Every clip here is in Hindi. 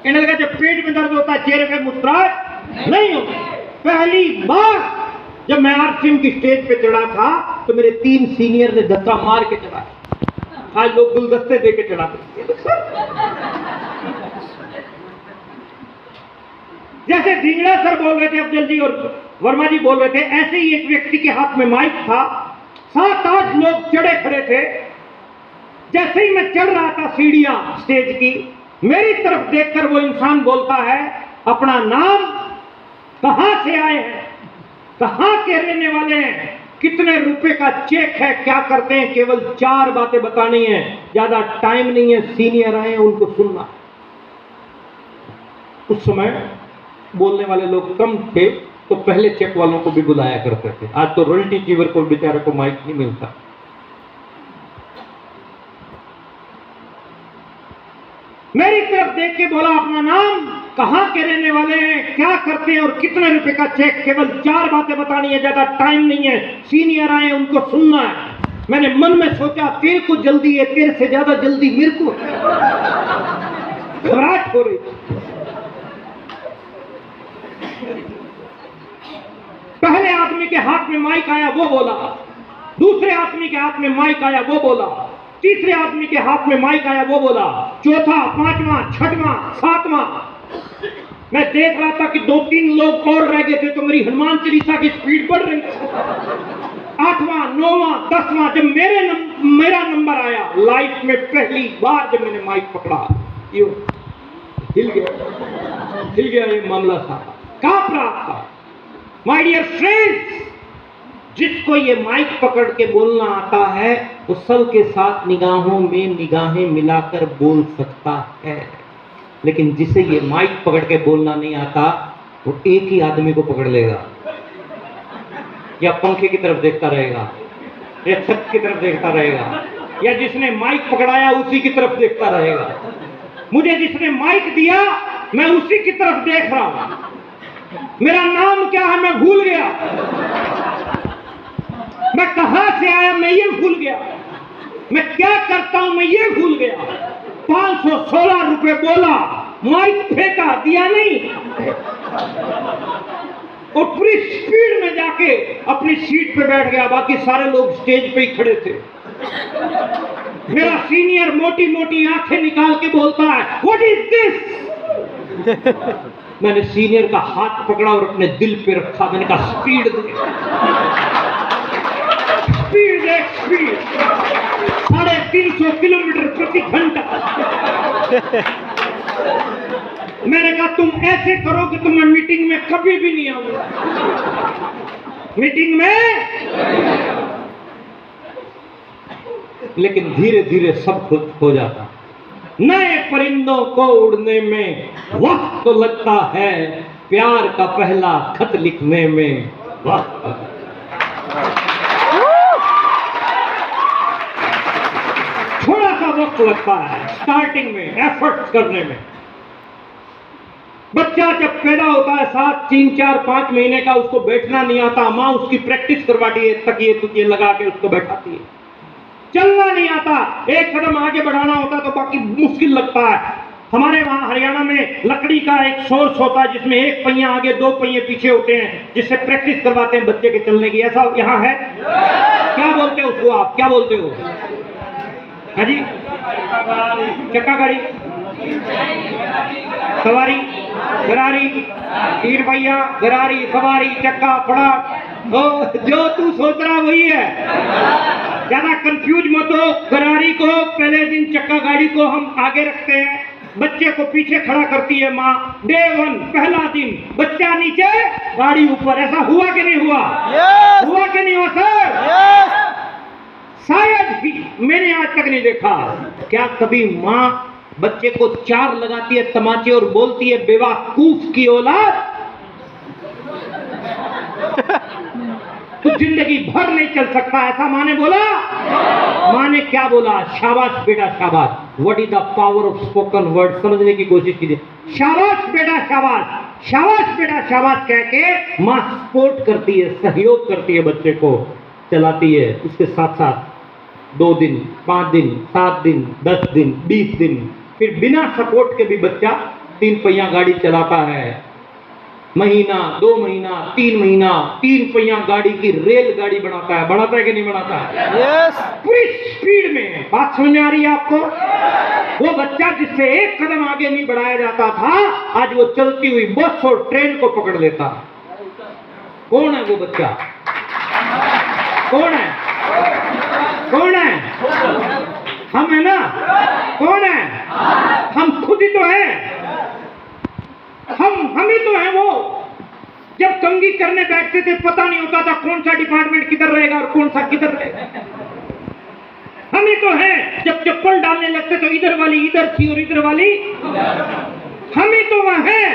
कहने लगा जब पेट में दर्द होता है चेहरे पे मुस्कुराहट नहीं होती। पहली बार जब मैं आरसीएम की स्टेज पे चढ़ा था तो मेरे 3 सीनियर ने धक्का मार के चढ़ाया। आज लोग गुलदस्ते दे के चढ़ाते। जैसे ढींगड़ा सर बोल रहे थे अफजल जी और वर्मा जी बोल रहे थे, ऐसे ही एक व्यक्ति के हाथ में माइक था, 7-8 लोग चढ़े खड़े थे। जैसे ही मैं चढ़ रहा था सीढ़ियां स्टेज की, मेरी तरफ देखकर वो इंसान बोलता है अपना नाम, कहां से आए हैं, कहां के रहने वाले हैं, कितने रुपए का चेक है, क्या करते हैं। केवल 4 बातें बतानी है, ज्यादा टाइम नहीं है, सीनियर आए उनको सुनना। उस समय बोलने वाले लोग कम थे तो पहले चेक वालों को भी बुलाया करते थे। आज तो रॉयल्टी चीवर को बेचारे को माइक नहीं मिलता। मेरी तरफ देख के बोला अपना नाम, कहां के रहने वाले हैं, क्या करते हैं और कितने रुपए का चेक। केवल 4 बातें बतानी है, ज्यादा टाइम नहीं है, सीनियर आए उनको सुनना है। मैंने मन में सोचा तेरे को जल्दी है, तेरे से ज्यादा जल्दी मेरे को। घबराहट हो रही। पहले आदमी के हाथ में माइक आया वो बोला, दूसरे आदमी के हाथ में माइक आया वो बोला, तीसरे आदमी के हाथ में माइक आया वो बोला, चौथा, 5वां, 6वां, 7वां। मैं देख रहा था कि 2-3 लोग और रह गए थे तो मेरी हनुमान चालीसा की स्पीड बढ़ रही थी। 8वां, 9वां, 10वां जब मेरा नंबर आया, लाइफ में पहली बार जब मैंने माइक पकड़ा, यूं हिल गया ये मामला था, कांप रहा था। माय डियर फ्रेंड्स, जिसको ये माइक पकड़ के बोलना आता है वो सल के साथ निगाहों में निगाहें मिलाकर बोल सकता है, लेकिन जिसे ये माइक पकड़ के बोलना नहीं आता वो एक ही आदमी को पकड़ लेगा, या पंखे की तरफ देखता रहेगा, या छत की तरफ देखता रहेगा, या जिसने माइक पकड़ाया उसी की तरफ देखता रहेगा। मुझे जिसने माइक दिया मैं उसी की तरफ देख रहा हूं। मेरा नाम क्या है मैं भूल गया, मैं कहां से आया मैं ये भूल गया, मैं क्या करता हूं मैं ये भूल गया। 516 रुपए बोला, माइक फेंका, दिया नहीं, और पूरी स्पीड में जाके अपनी सीट पे बैठ गया। बाकी सारे लोग स्टेज पे ही खड़े थे। मेरा सीनियर मोटी मोटी आंखें निकाल के बोलता है व्हाट इज दिस। मैंने सीनियर का हाथ पकड़ा और अपने दिल पे रखा। मैंने कहा स्पीड दे, स्पीड दे, स्पीड 350 किलोमीटर प्रति घंटा। मैंने कहा तुम ऐसे करोगे तो मैं मीटिंग में कभी भी नहीं आऊंगा, मीटिंग में। लेकिन धीरे धीरे सब कुछ हो जाता। नए परिंदों को उड़ने में वक्त तो लगता है, प्यार का पहला खत लिखने में वक्त। थोड़ा सा वक्त लगता है स्टार्टिंग में, एफर्ट्स करने में। बच्चा जब पैदा होता है 7, 3, 4, 5 महीने का, उसको बैठना नहीं आता, माँ उसकी प्रैक्टिस करवाती है, तकिए तुकिए लगा के उसको बैठाती है। चलना नहीं आता, एक कदम आगे बढ़ाना होता तो बाकी मुश्किल लगता है। हमारे वहां हरियाणा में लकड़ी का एक सोर्स होता है जिसमें एक पहिया आगे 2 पहिए पीछे होते हैं, जिससे प्रैक्टिस करवाते हैं बच्चे के चलने की। ऐसा यहाँ है? क्या बोलते हो उसको आप, क्या बोलते हो? हाँ जी, चक्का गाड़ी, सवारी, गरारी, 3 पहिया, गरारी, सवारी, चक्का, फड़ा। जो तू सोच रहा वही है, ज्यादा कंफ्यूज मत हो। गरारी को पहले दिन, चक्का गाड़ी को हम आगे रखते हैं, बच्चे को पीछे खड़ा करती है माँ। डे 1 पहला दिन, बच्चा नीचे गाड़ी ऊपर। ऐसा हुआ कि नहीं हुआ? yes! हुआ कि नहीं हुआ सर? yes! शायद ही, मैंने आज तक नहीं देखा। क्या कभी माँ बच्चे को 4 लगाती है तमाचे और बोलती है बेवकूफ की औलाद? तो जिंदगी भर नहीं चल सकता, ऐसा माँ ने बोला। माँ ने क्या बोला? शाबाश बेटा शाबाश। What is the power of spoken word, समझने की कोशिश कीजिए। शाबाश बेटा शाबाश, शाबाश बेटा शाबाश कह के माँ सपोर्ट करती है, सहयोग करती है, बच्चे को चलाती है। उसके साथ साथ 2 दिन, 5 दिन, 7 दिन, 10 दिन, 20 दिन, फिर बिना सपोर्ट के भी बच्चा 3 पहिया गाड़ी चलाता है, महीना 2 महीना 3 महीना 3 पहिया गाड़ी की रेलगाड़ी बनाता है कि नहीं बनाता है? यस। पूरी स्पीड में। बात समझ में आ रही है आपको? वो बच्चा जिससे एक कदम आगे नहीं बढ़ाया जाता था, आज वो चलती हुई बस और ट्रेन को पकड़ लेता। कौन है वो बच्चा? कौन है? कौन है? हम है ना? कौन है? हम खुद ही तो हैं। हम ही तो हैं वो। जब कंघी करने बैठते थे पता नहीं होता था कौन सा डिपार्टमेंट किधर रहेगा और कौन सा किधर रहेगा। हम ही तो हैं। जब चप्पल डालने लगते तो इधर वाली इधर थी और इधर वाली, हम ही तो वह हैं।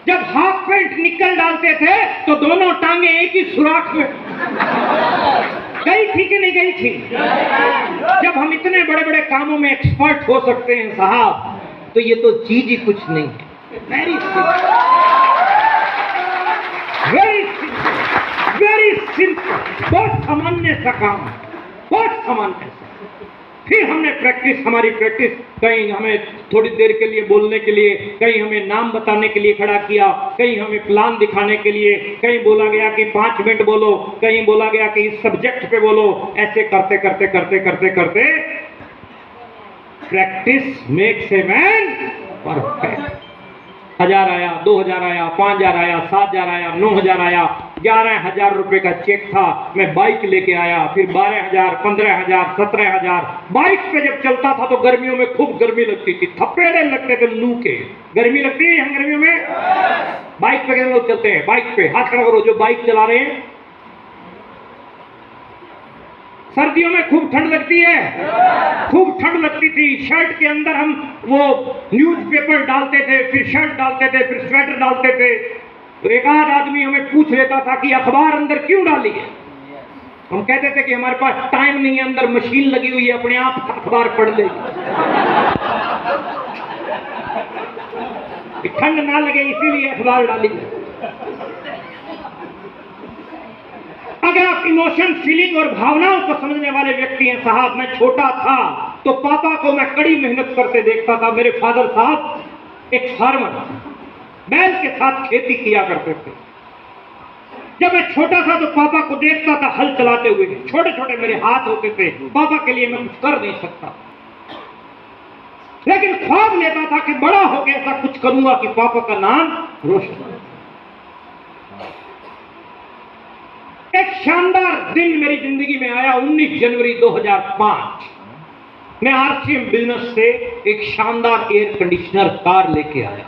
जब हाफ पैंट निकल डालते थे तो दोनों टांगे एक ही सुराख में गई थी कि नहीं गई थी? जब हम इतने बड़े बड़े कामों में एक्सपर्ट हो सकते हैं साहब, तो ये तो चीज ही कुछ नहीं है। Very simple, very simple, very simple. बहुत सामान्य सा काम, बहुत सामान्य सा। फिर हमने प्रैक्टिस, हमारी प्रैक्टिस, कहीं हमें थोड़ी देर के लिए बोलने के लिए, कहीं हमें नाम बताने के लिए खड़ा किया, कहीं हमें प्लान दिखाने के लिए, कहीं बोला गया कि 5 मिनट बोलो, कहीं बोला गया कि इस सब्जेक्ट पे बोलो। ऐसे करते करते करते करते करते practice makes a man perfect. 1000 आया, 2000 आया, 5000 आया, 7000 आया, 9000 आया, 11000 रुपए का चेक था। मैं बाइक लेके आया, फिर 12000, 15000, 17000। बाइक पे जब चलता था तो गर्मियों में खूब गर्मी लगती थी, थप्पेड़े लगते थे लू के। गर्मी लगती है यहाँ गर्मियों में? बाइक पे कितने लोग चलते हैं? बाइक पे हाथ खड़ा करो जो बाइक चला रहे हैं। सर्दियों में खूब ठंड लगती है, खूब ठंड लगती थी। शर्ट के अंदर हम वो न्यूज़पेपर डालते थे, फिर शर्ट डालते थे, फिर स्वेटर डालते थे। तो एक आध आदमी हमें पूछ लेता था कि अखबार अंदर क्यों डाली है? हम कहते थे कि हमारे पास टाइम नहीं है, अंदर मशीन लगी हुई है, अपने आप अखबार पढ़ लेगी, ठंड ना लगे इसीलिए अखबार डाली है। अगर आप इमोशन, फीलिंग और भावनाओं को समझने वाले व्यक्ति हैं साहब, मैं छोटा था तो पापा को मैं कड़ी मेहनत करते देखता था। मेरे फादर साहब एक फार्मर, बैल के साथ खेती किया करते थे। जब मैं छोटा था तो पापा को देखता था हल चलाते हुए। छोटे छोटे मेरे हाथ होते थे, पापा के लिए मैं कुछ कर नहीं सकता, लेकिन ख्वाब लेता था कि बड़ा होकर ऐसा कुछ करूंगा कि पापा का नाम रोशन। एक शानदार दिन मेरी जिंदगी में आया 19 जनवरी 2005। मैं आरसीएम बिजनेस से एक शानदार एयर कंडीशनर कार लेके आया।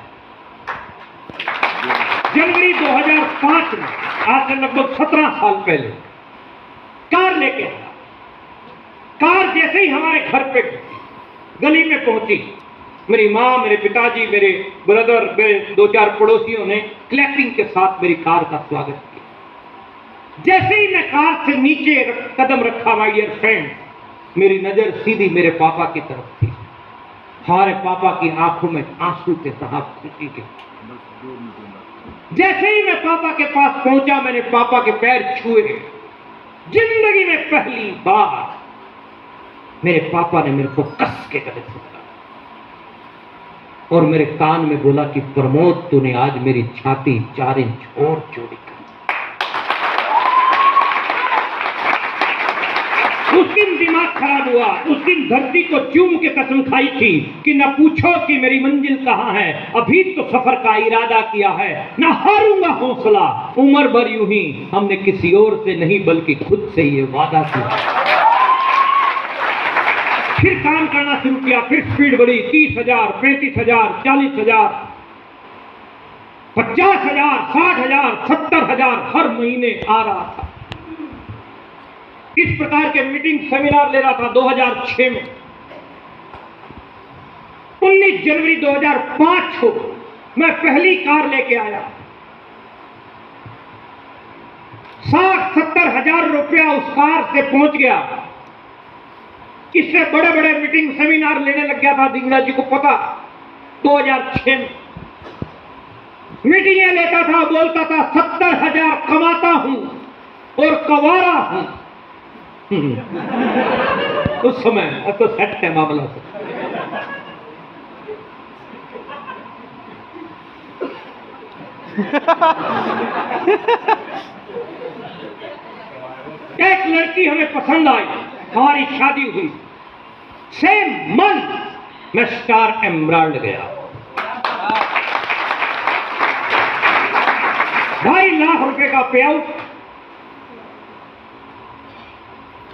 जनवरी 2005 में, आज से लगभग 17 साल पहले कार लेके आया। कार जैसे ही हमारे घर पे गली में पहुंची, मेरी माँ, मेरे पिताजी, मेरे ब्रदर, मेरे 2-4 पड़ोसियों ने क्लैपिंग के साथ मेरी कार का स्वागत किया। जैसे ही मैं कार से नीचे कदम रखा, माय डियर फ्रेंड, मेरी नजर सीधी मेरे पापा की तरफ थी। हमारे पापा की आंखों में आंसू थे साहब, खुशी के। जैसे ही मैं पापा के पास पहुंचा, मैंने पापा के पैर छुए। जिंदगी में पहली बार मेरे पापा ने मेरे को कस के गले से पकड़ा और मेरे कान में बोला कि प्रमोद, तूने आज मेरी छाती 4 इंच और चौड़ी कर। उस दिन दिमाग खराब हुआ। उस दिन धरती को चूम के कसम खाई थी कि न पूछो कि मेरी मंजिल कहां है, अभी तो सफर का इरादा किया है, न हारूंगा हौसला, उम्र भर यूं ही। हमने किसी और से नहीं बल्कि खुद से ये वादा किया। फिर काम करना शुरू किया, फिर स्पीड बढ़ी। 30,000, 35,000, 40,000, 50,000, 60,000, 70,000 हर महीने आ रहा था। इस प्रकार के मीटिंग सेमिनार ले रहा था 2006 में। 19 जनवरी 2005 को मैं पहली कार लेके आया। 60-70 हजार रुपया उस कार से पहुंच गया। इससे बड़े बड़े मीटिंग सेमिनार लेने लग गया था, दिंगड़ा जी को पता। 2006 में मीटिंगें लेता था, बोलता था 70,000 कमाता हूं और कवारा हूं। उस समय अब तो सेट है मामला से। एक लड़की हमें पसंद आई, हमारी शादी हुई, सेम मंथ मैं स्टार एमराल्ड गया। 2.5 लाख रुपए का पे आउट।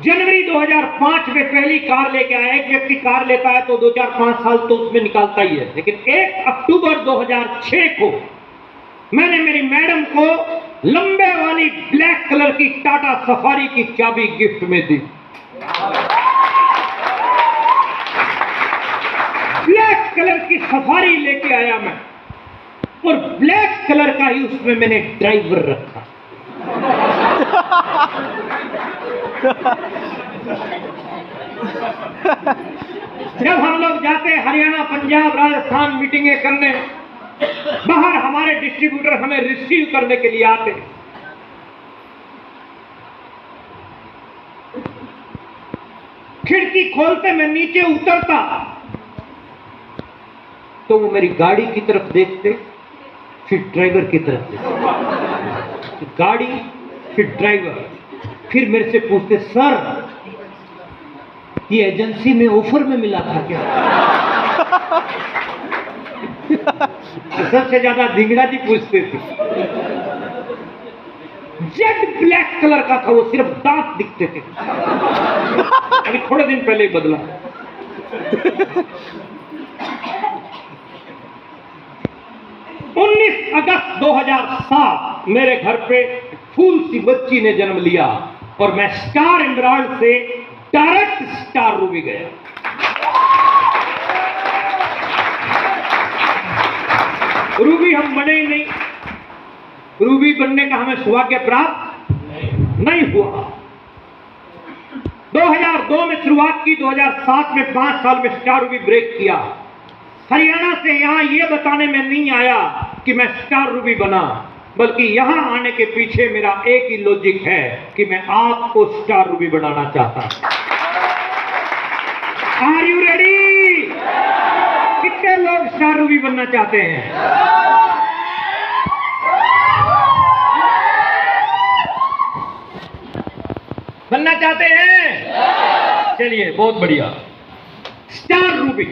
जनवरी 2005 में पहली कार लेके आया। एक व्यक्ति कार लेता है तो 2-4-5 साल तो उसमें निकालता ही है, लेकिन 1 अक्टूबर 2006 को मैंने मेरी मैडम को लंबे वाली ब्लैक कलर की टाटा सफारी की चाबी गिफ्ट में दी। ब्लैक कलर की सफारी लेके आया मैं, और ब्लैक कलर का ही उसमें मैंने ड्राइवर रखा। जब हम लोग जाते हरियाणा, पंजाब, राजस्थान मीटिंगें करने, बाहर हमारे डिस्ट्रीब्यूटर हमें रिसीव करने के लिए आते। खिड़की खोलते मैं नीचे उतरता तो वो मेरी गाड़ी की तरफ देखते, फिर ड्राइवर की तरफ देखते, गाड़ी फिर ड्राइवर, फिर मेरे से पूछते, सर ये एजेंसी में ऑफर में मिला था क्या? सबसे ज्यादा धिंगड़ा जी पूछते थे। जेट ब्लैक कलर का था वो, सिर्फ दांत दिखते थे। अभी थोड़े दिन पहले ही बदला। 19 अगस्त 2007 मेरे घर पे फूल सी बच्ची ने जन्म लिया और मैं स्टार एमराल्ड से डायरेक्ट स्टार रूबी गया। रूबी हम बने ही नहीं, रूबी बनने का हमें सौभाग्य प्राप्त नहीं हुआ। 2002 में शुरुआत की, 2007 में 5 साल में स्टार रूबी ब्रेक किया। हरियाणा से यहां यह बताने में नहीं आया कि मैं स्टार रूबी बना, बल्कि यहां आने के पीछे मेरा एक ही लॉजिक है कि मैं आपको स्टार रूबी बनाना चाहता हूं। Are you ready? कितने लोग स्टार रूबी बनना चाहते हैं? बनना चाहते हैं? चलिए, बहुत बढ़िया। Star Ruby